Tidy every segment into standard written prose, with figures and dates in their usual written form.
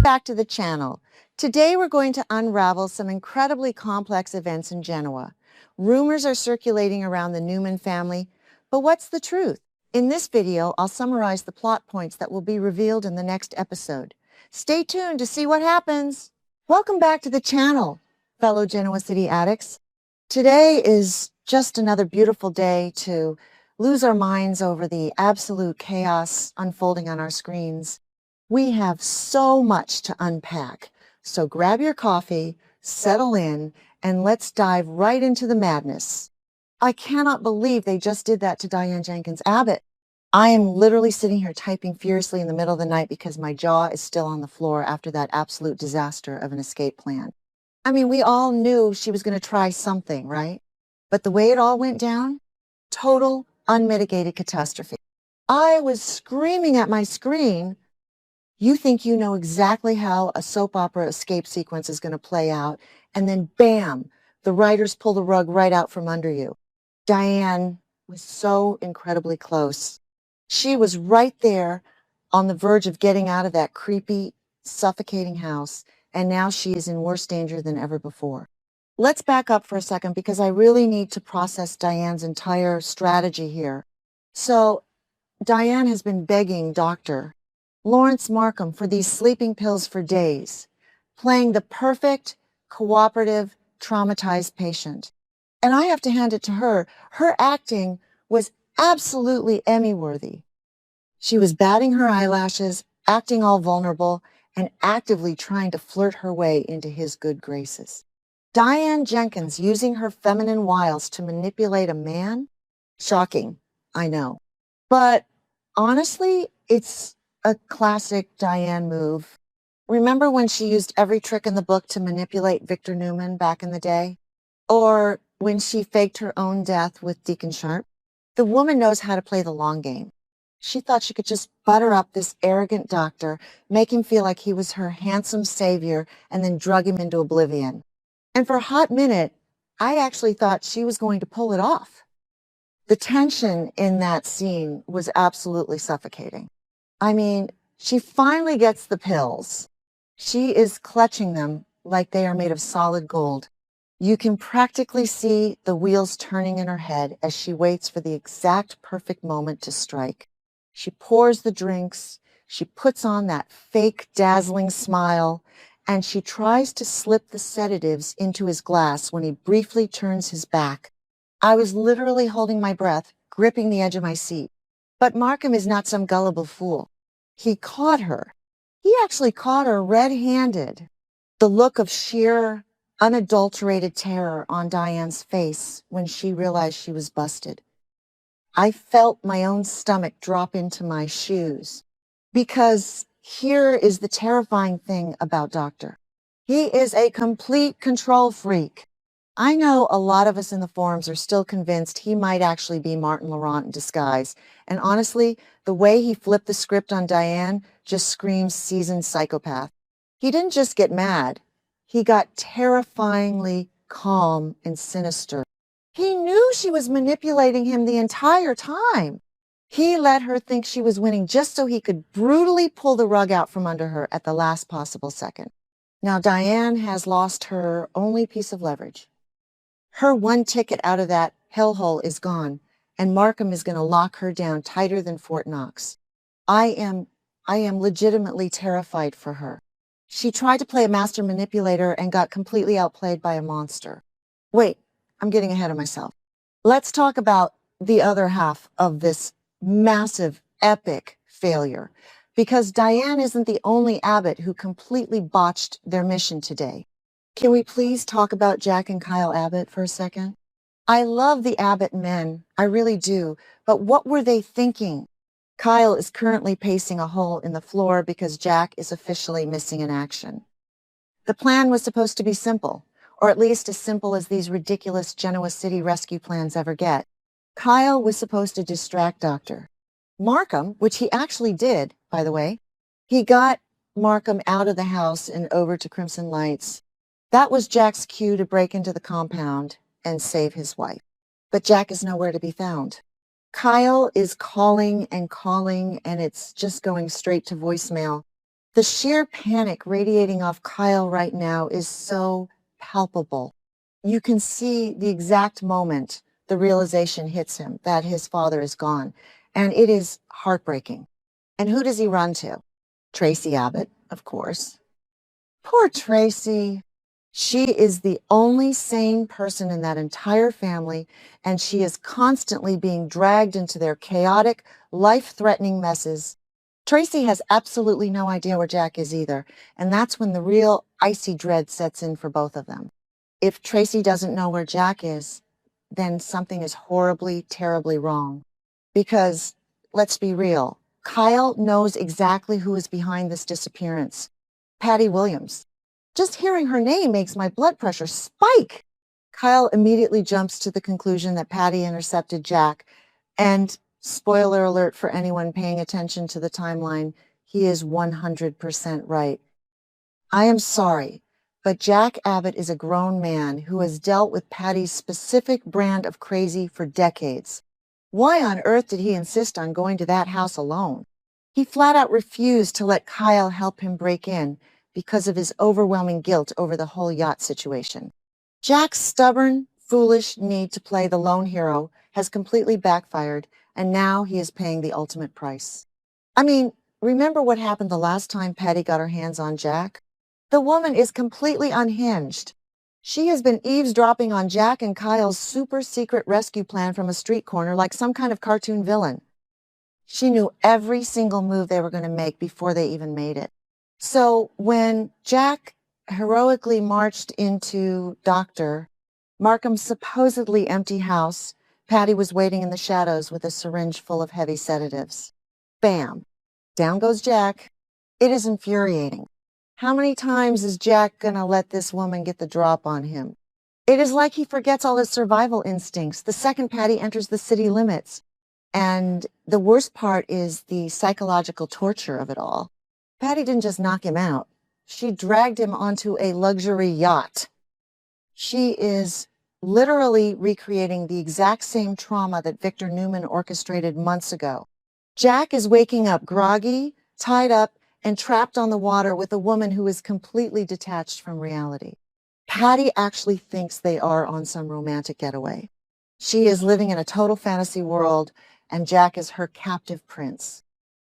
back to the channel. Today we're going to unravel some incredibly complex events in Genoa. Rumors are circulating around the Newman family, but what's the truth? In this video, I'll summarize the plot points that will be revealed in the next episode. Stay tuned to see what happens. Welcome back to the channel, fellow Genoa City addicts. Today is just another beautiful day to lose our minds over the absolute chaos unfolding on our screens. We have so much to unpack, so grab your coffee, settle in, and let's dive right into the madness. I cannot believe they just did that to Diane Jenkins Abbott. I am literally sitting here typing furiously in the middle of the night because my jaw is still on the floor after that absolute disaster of an escape plan. I mean, we all knew she was going to try something, right? But the way it all went down, total unmitigated catastrophe. I was screaming at my screen. You think you know exactly how a soap opera escape sequence is going to play out, and then bam, the writers pull the rug right out from under you. Diane was so incredibly close. She was right there on the verge of getting out of that creepy, suffocating house, and now she is in worse danger than ever before. Let's back up for a second because I really need to process Diane's entire strategy here. So Diane has been begging Dr. Lawrence Markham for these sleeping pills for days, playing the perfect, cooperative, traumatized patient. And I have to hand it to her. Her acting was absolutely Emmy-worthy. She was batting her eyelashes, acting all vulnerable, and actively trying to flirt her way into his good graces. Diane Jenkins using her feminine wiles to manipulate a man? Shocking, I know. But honestly, it's a classic Diane move. Remember when she used every trick in the book to manipulate Victor Newman back in the day? Or when she faked her own death with Deacon Sharp? The woman knows how to play the long game. She thought she could just butter up this arrogant doctor, make him feel like he was her handsome savior, and then drug him into oblivion. And for a hot minute, I actually thought she was going to pull it off. The tension in that scene was absolutely suffocating. I mean, she finally gets the pills. She is clutching them like they are made of solid gold. You can practically see the wheels turning in her head as she waits for the exact perfect moment to strike. She pours the drinks, she puts on that fake dazzling smile, and she tries to slip the sedatives into his glass when he briefly turns his back. I was literally holding my breath, gripping the edge of my seat. But Markham is not some gullible fool. He caught her. He actually caught her red-handed. The look of sheer, unadulterated terror on Diane's face when she realized she was busted. I felt my own stomach drop into my shoes. Because here is the terrifying thing about Doctor. He is a complete control freak. I know a lot of us in the forums are still convinced he might actually be Martin Laurent in disguise. And honestly, the way he flipped the script on Diane just screams seasoned psychopath. He didn't just get mad. He got terrifyingly calm and sinister. He knew she was manipulating him the entire time. He let her think she was winning just so he could brutally pull the rug out from under her at the last possible second. Now Diane has lost her only piece of leverage. Her one ticket out of that hellhole is gone, and Markham is going to lock her down tighter than Fort Knox. I am legitimately terrified for her. She tried to play a master manipulator and got completely outplayed by a monster. Wait, I'm getting ahead of myself. Let's talk about the other half of this massive, epic failure, because Diane isn't the only Abbott who completely botched their mission today. Can we please talk about Jack and Kyle Abbott for a second? I love the Abbott men, I really do, but what were they thinking? Kyle is currently pacing a hole in the floor because Jack is officially missing in action. The plan was supposed to be simple, or at least as simple as these ridiculous Genoa City rescue plans ever get. Kyle was supposed to distract Doctor Markham, which he actually did, by the way. He got Markham out of the house and over to Crimson Lights. That was Jack's cue to break into the compound and save his wife. But Jack is nowhere to be found. Kyle is calling, and it's just going straight to voicemail. The sheer panic radiating off Kyle right now is so palpable. You can see the exact moment the realization hits him that his father is gone, and it is heartbreaking. And who does he run to? Tracy Abbott, of course. Poor Tracy. She is the only sane person in that entire family, and she is constantly being dragged into their chaotic, life-threatening messes. Tracy has absolutely no idea where Jack is either, and that's when the real icy dread sets in for both of them. If Tracy doesn't know where Jack is, then something is horribly, terribly wrong. Because, let's be real, Kyle knows exactly who is behind this disappearance. Patty Williams. Just hearing her name makes my blood pressure spike. Kyle immediately jumps to the conclusion that Patty intercepted Jack. And spoiler alert for anyone paying attention to the timeline, he is 100% right. I am sorry, but Jack Abbott is a grown man who has dealt with Patty's specific brand of crazy for decades. Why on earth did he insist on going to that house alone? He flat out refused to let Kyle help him break in because of his overwhelming guilt over the whole yacht situation. Jack's stubborn, foolish need to play the lone hero has completely backfired, and now he is paying the ultimate price. I mean, remember what happened the last time Patty got her hands on Jack? The woman is completely unhinged. She has been eavesdropping on Jack and Kyle's super secret rescue plan from a street corner like some kind of cartoon villain. She knew every single move they were going to make before they even made it. So when Jack heroically marched into Dr. Markham's supposedly empty house, Patty was waiting in the shadows with a syringe full of heavy sedatives. Bam! Down goes Jack. It is infuriating. How many times is Jack gonna let this woman get the drop on him? It is like he forgets all his survival instincts the second Patty enters the city limits. And the worst part is the psychological torture of it all. Patty didn't just knock him out. She dragged him onto a luxury yacht. She is literally recreating the exact same trauma that Victor Newman orchestrated months ago. Jack is waking up groggy, tied up, and trapped on the water with a woman who is completely detached from reality. Patty actually thinks they are on some romantic getaway. She is living in a total fantasy world, and Jack is her captive prince.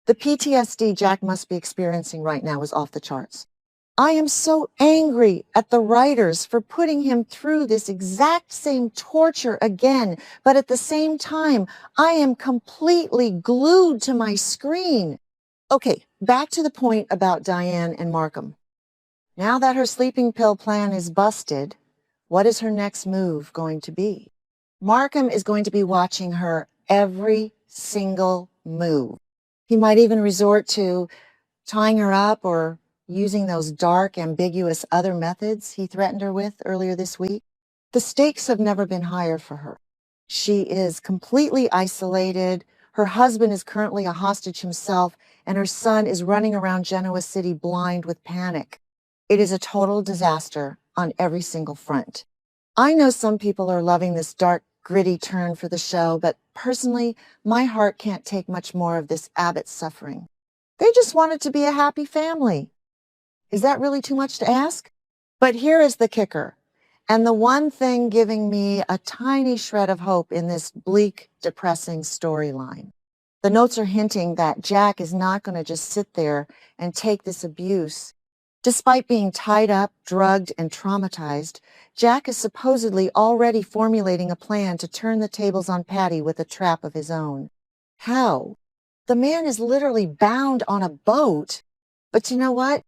The PTSD Jack must be experiencing right now is off the charts. I am so angry at the writers for putting him through this exact same torture again, but at the same time, I am completely glued to my screen. Okay, back to the point about DIANE and Markham. Now that her sleeping pill plan is busted, what is her next move going to be? Markham is going to be watching her every single move. He might even resort to tying her up or using those dark, ambiguous other methods he threatened her with earlier this week. The stakes have never been higher for her. She is completely isolated. Her husband is currently a hostage himself, and her son is running around Genoa City blind with panic. It is a total disaster on every single front. I know some people are loving this dark, gritty turn for the show, but personally, my heart can't take much more of this Abbott suffering. They just want it to be a happy family. Is that really too much to ask? But here is the kicker, and the one thing giving me a tiny shred of hope in this bleak, depressing storyline. The notes are hinting that Jack is not going to just sit there and take this abuse. Despite being tied up, drugged, and traumatized, Jack is supposedly already formulating a plan to turn the tables on Patty with a trap of his own. How? The man is literally bound on a boat. But you know what?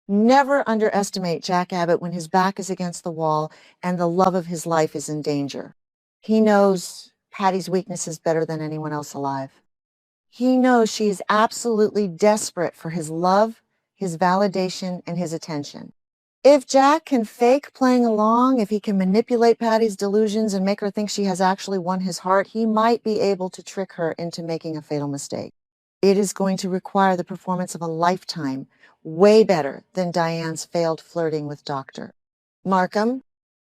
Never underestimate Jack Abbott when his back is against the wall and the love of his life is in danger. He knows Patty's weaknesses better than anyone else alive. He knows she is absolutely desperate for his love, his validation, and his attention. If Jack can fake playing along, if he can manipulate Patty's delusions and make her think she has actually won his heart, he might be able to trick her into making a fatal mistake. It is going to require the performance of a lifetime, way better than DIANE's failed flirting with Dr. Markham.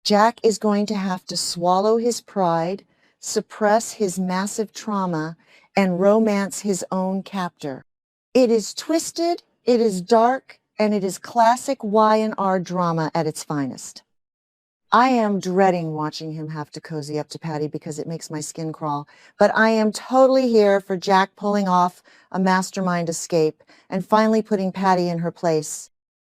Jack is going to have to swallow his pride, suppress his massive trauma, and romance his own captor. It is twisted, It is dark, and it is classic Y&R drama at its finest. I am dreading watching him have to cozy up to Patty because it makes my skin crawl, but I am totally here for Jack pulling off a mastermind escape and finally putting Patty in her place.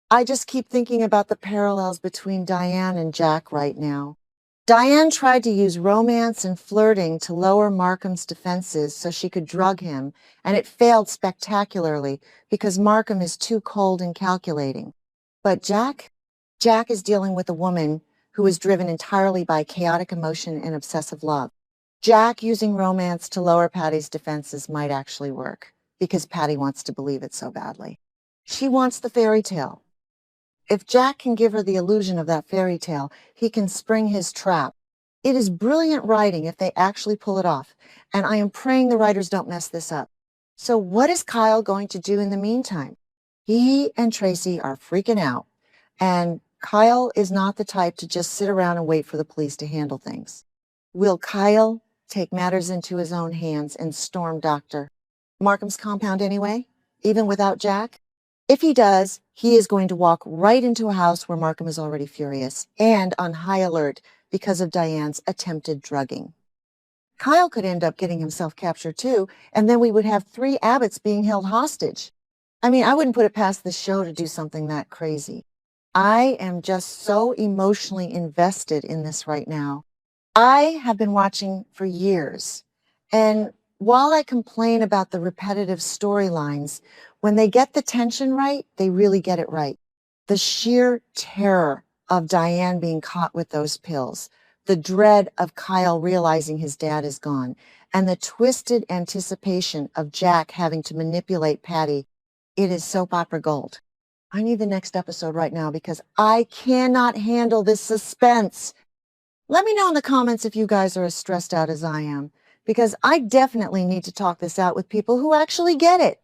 I just keep thinking about the parallels between Diane and Jack right now. Diane tried to use romance and flirting to lower Markham's defenses so she could drug him, and it failed spectacularly because Markham is too cold and calculating. But Jack is dealing with a woman who is driven entirely by chaotic emotion and obsessive love. Jack using romance to lower Patty's defenses might actually work because Patty wants to believe it so badly. She wants the fairy tale. If Jack can give her the illusion of that fairy tale, he can spring his trap. It is brilliant writing if they actually pull it off, and I am praying the writers don't mess this up. So what is Kyle going to do in the meantime? He and Tracy are freaking out, and Kyle is not the type to just sit around and wait for the police to handle things. Will Kyle take matters into his own hands and storm Dr. Markham's compound anyway, even without Jack? If he does, he is going to walk right into a house where Markham is already furious and on high alert because of Diane's attempted drugging. Kyle could end up getting himself captured too, and then we would have 3 Abbotts being held hostage. I mean, I wouldn't put it past the show to do something that crazy. I am just so emotionally invested in this right now. I have been watching for years, and while I complain about the repetitive storylines, when they get the tension right, they really get it right. The sheer terror of Diane being caught with those pills, the dread of Kyle realizing his dad is gone, and the twisted anticipation of Jack having to manipulate Patty, it is soap opera gold. I need the next episode right now because I cannot handle this suspense. Let me know in the comments if you guys are as stressed out as I am, because I definitely need to talk this out with people who actually get it.